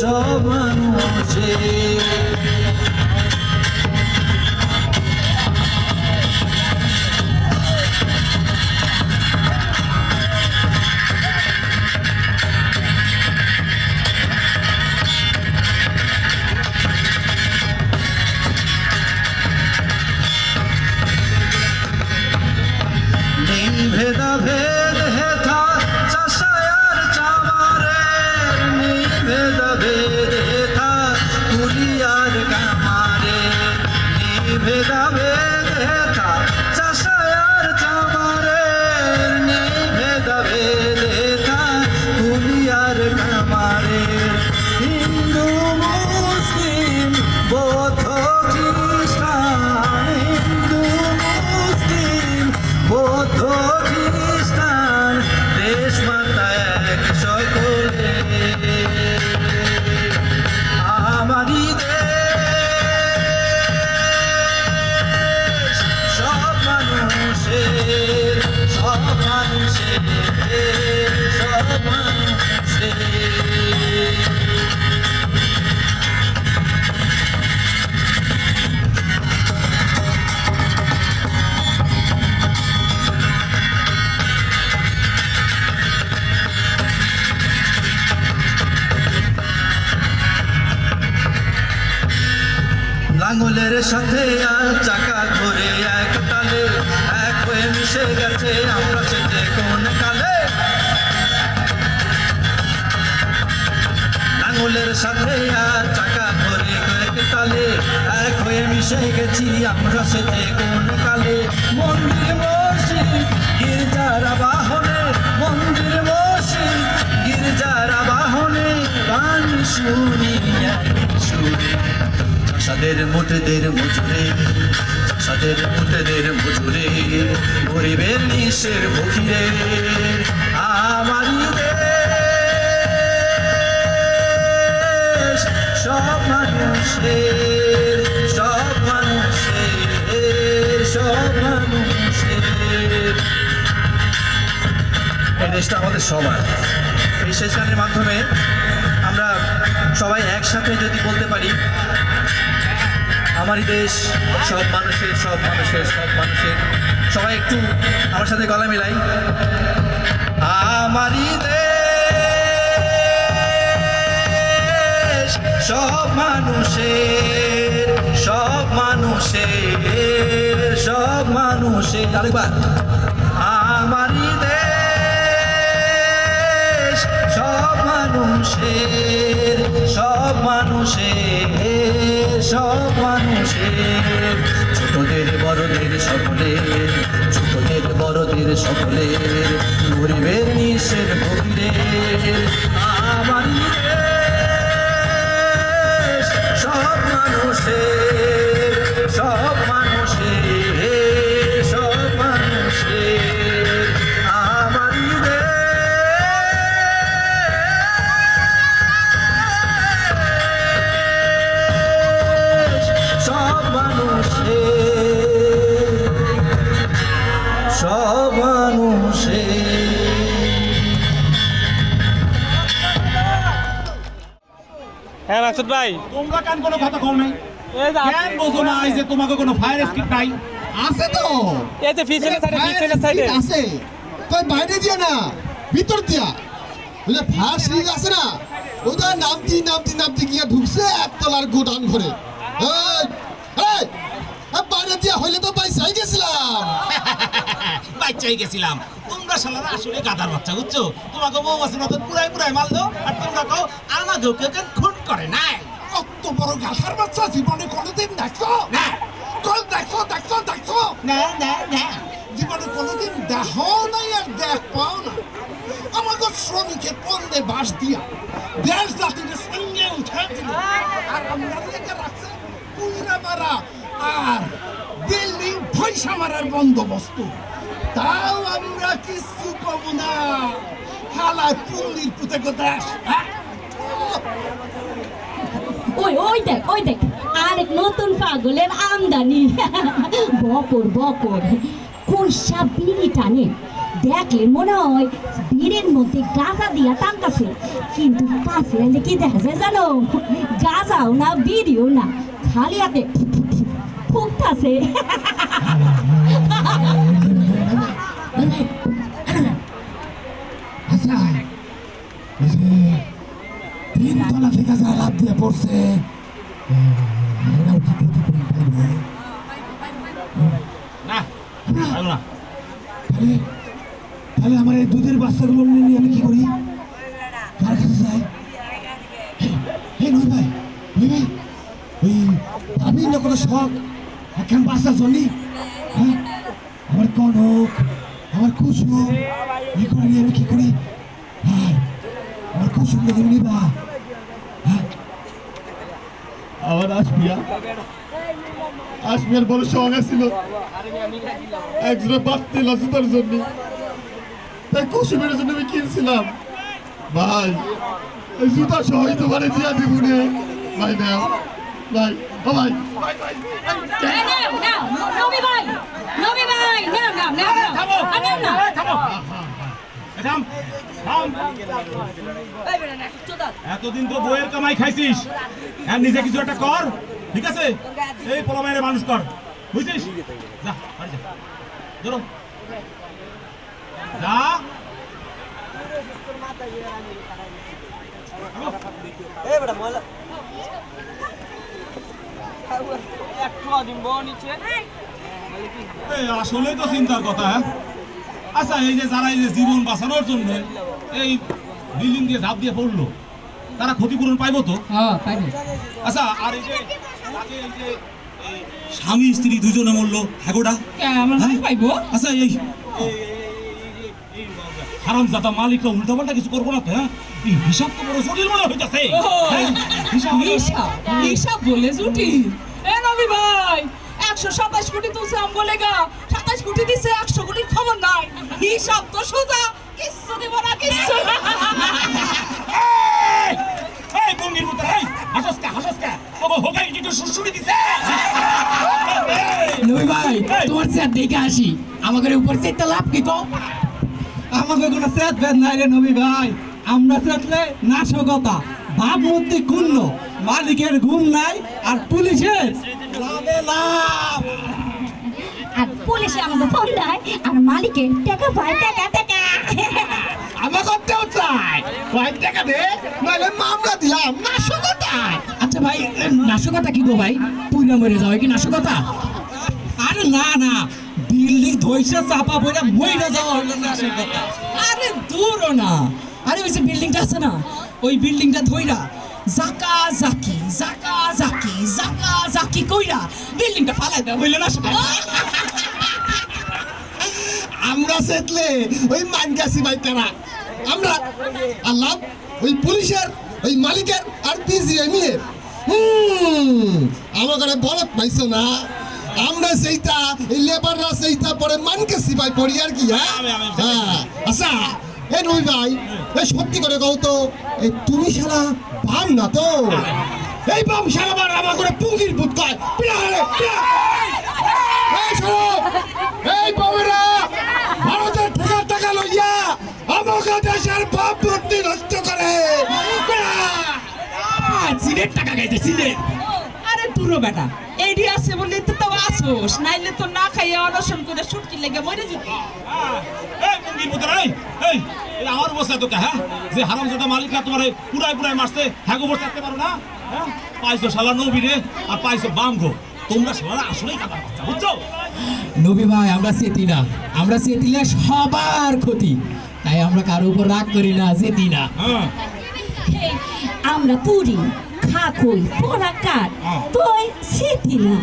সব মানুষের। ভেদাভেদ হেথা চাষায়ার চামারে, নেই ভেদাভেদ হেথা কুলিয়ার কামারে, নেই ভেদাভেদ হেথা চাষায়ার চামারে, নেই ভেদাভেদ হেথা কুলিয়ার কামারে। হিন্দু মুসলিম বৌদ্ধ খ্রিস্টান, হিন্দু মুসলিম বৌদ্ধ খ্রিস্টান, দেশ মাতা এক সকলে। আমারই দেশ সব মানুষের, সব মানুষের, সব মানুষের। লাঙলের সাথে আর চাকা ঘুরে এক তালে, এক হয়ে মিশে গেছে আমরা সেটে কোন কালে। লাঙলের সাথে আর চাকা ঘুরে এক তালে, এক হয়ে মিশে গেছি আমরা সেটে কোন কালে। মন্দির মসজিদ গির্জার বাহনে, মন্দির মসজিদ গির্জার বাহনে, গান শুনি সুরে। চাষাদের মুঠেদের মজুরে, চাষাদের মুঠেদের মজুরে, গরিবের নিশের ভুখিরে। আমারই দেশ সব মানুষের, সব মানুষের, সব মানুষের। এই দেশটা আমাদের সবার। এই শেষ গানের মাধ্যমে আমরা সবাই একসাথে যদি বলতে পারি, আমারই দেশ সব মানুষের, সব মানুষের, সব মানুষের। সবাই একটু আমার সাথে গলা মেলাই। আমারই দেশ সব মানুষের, সব মানুষের, সব মানুষের। আরেকবার। আমারই দেশ সব মানুষের, সব মানুষের, সব মানুষের। ছোটদের বড়দের সকলের, ছোটদের বড়দের সকলের, গরিবের নিশের ভুখিরের। আমারই দেশ সব মানুষের, সব মানুষের, সব মানুষের। আমারই দেশ সব মানুষের, সব মানুষের। হ্যাঁ মাকসুদ ভাই, তোমরা কেন কোনো কথা কও নাই? এই যে কেন বোঝো না এই যে তোমাকে কোনো ফায়ার এক্সিট নাই? আছে তো, এই যে পিছনের সাইডে, পিছনের সাইডে আছে। তুই বাইরে দিয়া না, ভিতর দিয়া। বুঝলে ফায়ার সিরিজ আছে না, ওটা নামতি নামতি নামতি গিয়ে ঢুকছে একতলার গোডাউন ঘরে। এই এই বাইরে দিয়া হইলে তো পয়সাই গেছিলাম। বাচ্চাই গেছিলাম। তোমরা শালারা আসলে গাদার বাচ্চা, বুঝছো? তোমাকে বউ আছে না তো পুরাই পুরাই মারলো, আর তোমরা কও আমাকেও কেউ কেন খুন করে নাই। কত বড় গাছার বাচ্চা জীবনে কোনোদিন দেখছো না কল দেখছো দেখছো দেখছো না না না, জীবনে কোনোদিন দেখো নাই আর দেখ পাও না। আমাকে শ্রমিকের পন্দে বাস দিয়া দেশ জাতির সঙ্গে উঠে দিল, আর আমরা লেগে রাখছে পুইরা মারা আর বিল্ডিং পয়সা মারার বন্দোবস্ত। তাও আমরা কিছু কম না, হালায় পুন্দির পুঁতে দেশ। ওই ওই দেখ ওই দেখ, আরেক নতুন পাগলের আমদানি। বকর বকর কইসা বিড়ি টানে, দেখলে মনে হয় ভিড়ের মধ্যে গাঁজা দিয়া টানতাছে, কিন্তু কাছে এলে কি দেখা যায় জানো? গাঁজাও না বিড়িও না, খালি হাতে ফুকতাছে। আচ্ছা ওই যে তিনতলা থেকে যা লাভ দিয়ে পড়ছে এরাও কি ক্ষতিপূরণ পাইবে? না পারবো না। তাহলে তাহলে আমার এই দুধের বাচ্চাগুলো নিয়ে আমি কি করি? কার কাছে যাই? এই নই ভাই, নই ভাই, ওই ভাবি না কোনো শখ একখান বাচ্চার জন্যই, হ্যাঁ? আমার কনক, আমার কুসুম, এই করে নিয়ে আমি কি করি? হ্যাঁ, আমার কুসুম দেখে নিবা, হ্যাঁ? আমার আসমিয়ার বড় শখ ছিল একজোড়া বাড়তে লসিতার জন্য, তাই কুসুমের জন্য আমি কিনছিলাম। ভাই এই জুতা সহই তোমারে দিয়া দিব রে ভাই, নাও ভাই, ও ভাই থাম, থাম। এতদিন তো বইয়ের কামাই খাইছিস, আর নিজে কিছু একটা কর, ঠিক আছে? এই পোলামাইরে মানুষ কর, বুঝছিস? যা বাড়ি যা, ধরো যা। আসলে তো চিন্তার কথা। আচ্ছা এই যে যারা এই যে জীবন বাঁচানোর জন্য এই বিল্ডিং দিয়ে ঝাঁপ দিয়ে পড়লো, তারা ক্ষতিপূরণ পাইবো তো? আচ্ছা আর এই যে তাকে এই যে এই স্বামী স্ত্রী দুজনে মরলো, হ্যাগোটা পাইবো? আচ্ছা এই হারামজাদা মালিকরা উল্টাপাল্টা কিছু করবো না তো? হ্যাঁ, এই হিসাব তো বড় জটিল মনে হইতাছে। হিসাব বলে জুটি? এ নবী ভাই, 127 কোটি তুলছে আমবলেগা, 27 কোটি দিছে, 100 কোটির খবর নাই। হিসাব তো সোজা, কিচ্ছু দিব না, কিচ্ছু না। এই বঙ্গির মতো এই হাসস্কা ওগো হোকাই কি সুসুড়ি দিছে? নবী ভাই, তোমার চেয়ার দেখে আসি, আমাদের উপর চেয়ে লাভ কি তো? আমাকে কোনো সেট বেদ নাই রে নবী ভাই, আমরা সেটলে নাশকতা, ভাবমূর্তি ক্ষুণ্ণ, মালিকের ঘুম নাই আর পুলিশের লাভে লাভ। আর পুলিশে আমাকে ফোন দেয় আর মালিকে টাকা পায়, টাকা টাকা। আমার করতেও চাই, কয়েক টাকা দে নাহলে মামলা দিলাম নাশকতা। আচ্ছা ভাই, নাশকতা কি গো ভাই? পুইরা মরে যাও কি নাশকতা? আরে না না, বিল্ডিং ধইছে চাপা পড়ে মইরা যাওয়া হইলো নাশকতা। আরে দূরও না, আরে ওই যে বিল্ডিংটা আছে না, ওই বিল্ডিংটা ধইরা জাকা জাকি জাকা জাকি জাকা জাকি কইরা বিল্ডিংটা ফালাই দাও হইলো নাশকতা। আমরা সেটলে ওই মানগাছি ভাই কারা আমরা আল্লাহ ওই পুলিশের ওই মালিকের আর বিজিএম এর আমাকে বলত পাইছো না? আমরা সেইটা এই লেবাররা সেইটা পরে মানগাছি ভাই পড়ি আর কি। হ্যাঁ আচ্ছা এই নই ভাই, এই সত্যি করে কও তো, এই তুমি শালা বাম না তো? এই বাম শালা বার আমার করে পুঙ্গির ভূত কয় পিড়ালে এই শোনো, এই বামেরা ভারতের টাকা লইয়া আমাকে দেশের বাপ মূর্তি নষ্ট করে। সিলেট টাকা খাইতে সিলেট। আরে দূর বেটা, এইডি আছে বলে তো তাও আসোস, নাইলে তো না খাইয়া অনশন করে শুটকি লেগে মরে যেতি। এই বঙ্গির মতো এই এটা আমার অবস্থা তো কে? হ্যাঁ, যে হারামজাদা মালিকরা তোমার পুরাই মারছে, হ্যাগো বসে থাকতে পারো না? হ্যাঁ, পাইছো শালা নবী রে আর পাইছো বামগো, তোমরা শালা আসলেই কাদার বাচ্চা, বুঝছো? নবী ভাই, আমরা চেতি না, আমরা চেতিলে সবার ক্ষতি, তাই আমরা কারো উপর রাগ করি না, চেতি না। হ্যাঁ আমরা পুরি খাকই পোড়া কাঠ, তুই সেটি না।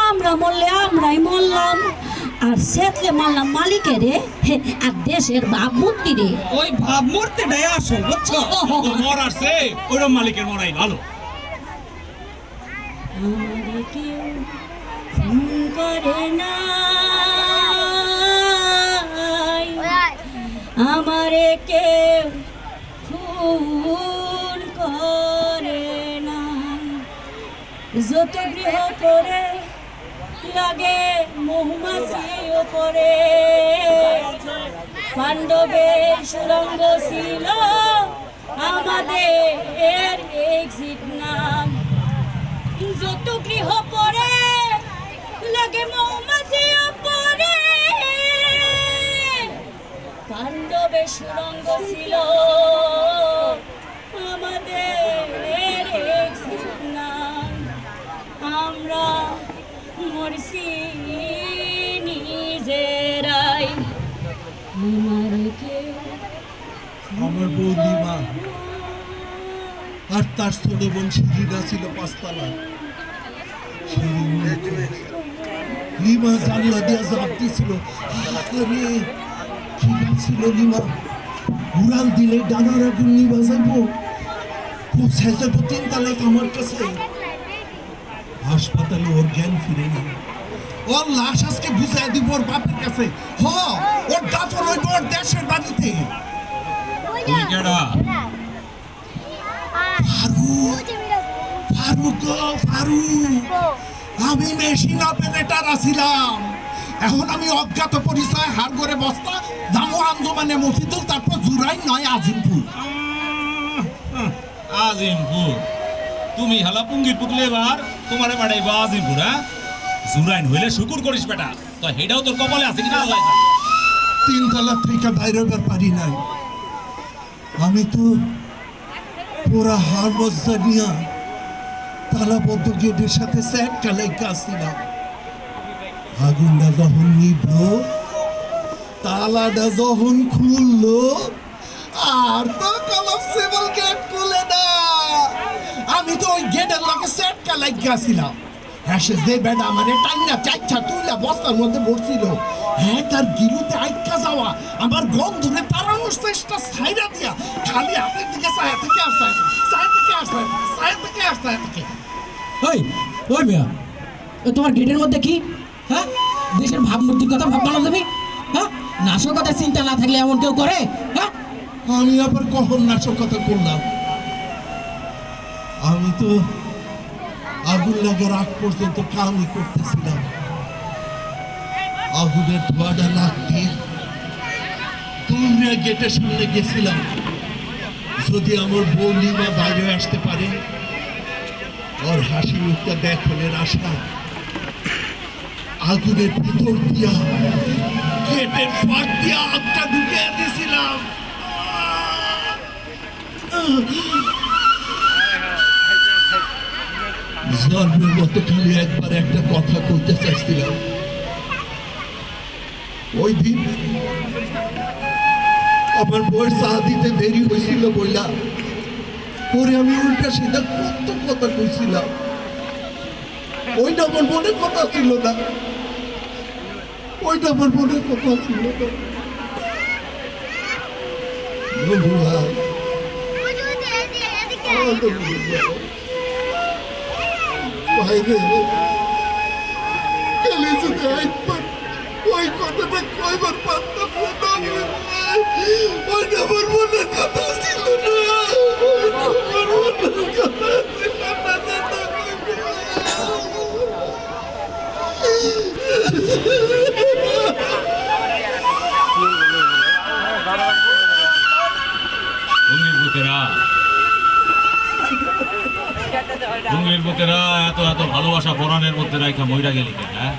আমরা মরলে আমরাই মরলাম, আর সেতলে মারলাম মালিকের আর দেশের ভাবমূর্তি রে। ওই ভাবমূর্তিটাই আসল, বুঝছো? মর আসছে ওইরকম মালিকের মরাই ভালো। আমারে কেউ ফোন করে না, আমারে কেউ ফোন করে না, যত গৃহ করে লাগে মহুমাছিও করে, পাণ্ডবের সুরঙ্গ ছিল আমাদের এক্সিট নাম। যত গৃহ পরে লাগে মৌমাছি পরে, পাণ্ডবের সুরঙ্গ ছিল আমাদের এক্সিট নাম। আমরা মরছি নিজেরাই, আমার বউ লিমা আর তার ছোট বোন শিরিনা ছিল পাঁচতলা। লিমা জানলা দিয়া জাপ দিছিল। আরে কি ছিল লিমা, উড়াল দিলে ডানার আগুন নিভা যাইব, পৌঁছায় যাবো 3 তলায় আমার কাছে। হাসপাতালে ওর জ্ঞান ফিরে না, ওর লাশ আজকে বুঝাই দিব ওর বাপের কাছে। ওর দাফন হইব ওর দেশের বাড়িতে। তুমি কেডা? ফারুক, আমি মেশিন অপারেটর আছিলাম। এখন আমি অজ্ঞাত পরিচয় হার করে বস্তা জামু আঞ্জুমানে মফিদুল, তারপর জুরাই নয় আজিমপুর। আজিমপুর? তুমি হালা পুঙ্গির পুতলে এবার তোমারে বাড়াইব আজিমপুর? হ্যাঁ, জুরাইন হইলে শুকুর করিস বেটা, তো হেটাও তোর কপালে আছে কিনা আল্লাহ জানে। 3 তলা থেকে বাইরে বের পারি নাই। আমি তো পুরা হার মজ্জা নিয়া তালাবদ্ধ গেটের সাথে স্যাট কালাই কাছিলাম। আগুনটা যখন নিভল, তালাটা যখন খুললো, আর তো কলাপসিবল গেট খুলে না। আমি তো ওই গেটের লগে স্যাট কালাই গেছিলাম। এসে যে বেটা আমারে টাইনা চাইছা তুইলা বস্তার মধ্যে বসছিল, হ্যাঁ তার গিলুতে আইকা যাওয়া আমার গম ধরে তাড়ানোর চেষ্টা ছাইরা দিয়া খালি হাতের দিকে ছায়া থেকে আসতে ওই মিয়া, তোমার গেটের মধ্যে কি? হ্যাঁ, দেশের ভাবমূর্তির কথা ভাববানো তুমি? হ্যাঁ, নাশকতার চিন্তা না থাকলে এমন কেউ করে? হ্যাঁ, আমি আবার কখন নাশকতা করলাম? আমি তো আগুন লাগার আগ পর্যন্ত কামই করতেছিলাম। আগুনের ধোঁয়াটা নাক দিয়ে দৌড়ে গেটের সামনে গেছিলাম, যদি আমার বউ লিমা বাইরে আসতে পারে, ওর হাসি মুখটা দেখনের আশা। আগুনের ভিতর দিয়া গেটের ফাঁক দিয়া আগটা ঢুকিয়ে দিয়েছিলাম। জন্মের মতো খালি একবার একটা কথা কইতে চাইছিলাম। ওই দিন আমার বউয়ের চা দিতে দেরি হয়েছিল বইলা পরে আমি উল্টা সিধা কত কথা কইছিলাম। ওইটা আমার মনে কথা ছিল না, ওইটা আমার মনে কথা ছিল না। বন্ধুরা, বাইরে গেলে যদি একবার ওই কথাটা কয়বার পারতাম না, ওইটা আমার মনে কথা ছিল না, ওইটা আমার মনে কথা ছিল রঙের বুকেরা এত এত ভালোবাসা পরাণের মধ্যে রাখা মইরা গেলি কেন? হ্যাঁ,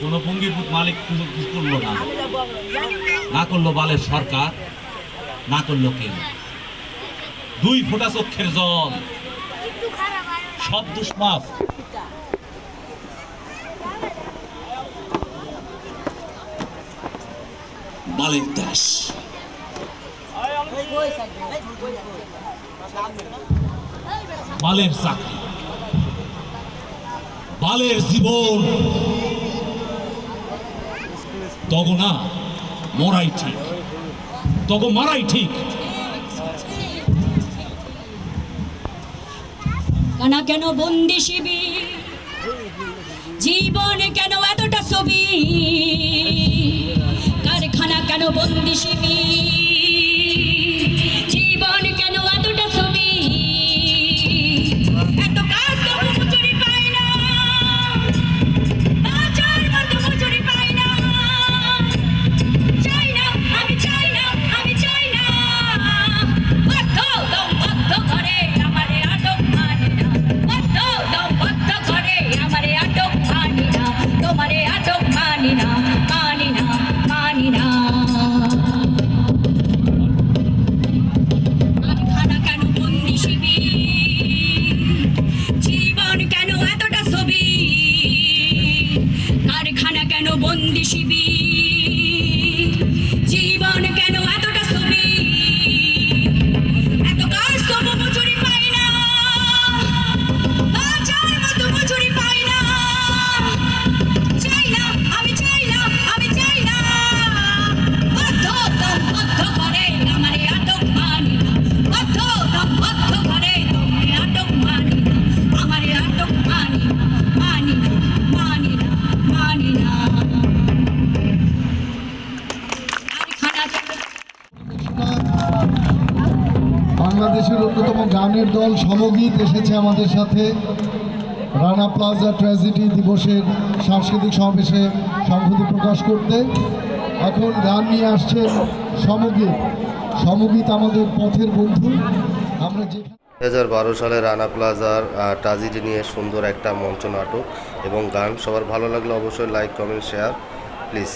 কোন পঙ্গিপুত মালিক কিছু করলো না, না করলো বালের সরকার, না করলো কেউ। 2 ফোঁটা চোখের জল, সব দুষ্মাপ। বালের দেশ, বালের চাকরি, বালের জীবন। তগো না মরাই ঠিক, তগো মারাই ঠিক। কানা কেন বন্দি শিবির, জীবনে কেন এতটা ছবি, কারখানা কেন বন্দি শিবির, জীবন কেন এতটা ছবি, এত কাজ তবু মজুরি পাই না, বাঁচার মতো মজুরি পাই না, বাংলাদেশের অন্যতম গানের দল সমগীত এসেছে আমাদের সাথে রানা প্লাজা ট্র্যাজেডি দিবসের সাংস্কৃতিক সমাবেশে সংহতি প্রকাশ করতে। এখন গান নিয়ে আসছেন সমগীত। সমগীত আমাদের পথের বন্ধু। আমরা যেখানে 2012 সালে রানা প্লাজার ট্র্যাজেডি নিয়ে সুন্দর একটা মঞ্চ নাটক এবং গান সবার ভালো লাগলে অবশ্যই লাইক কমেন্ট শেয়ার প্লিজ।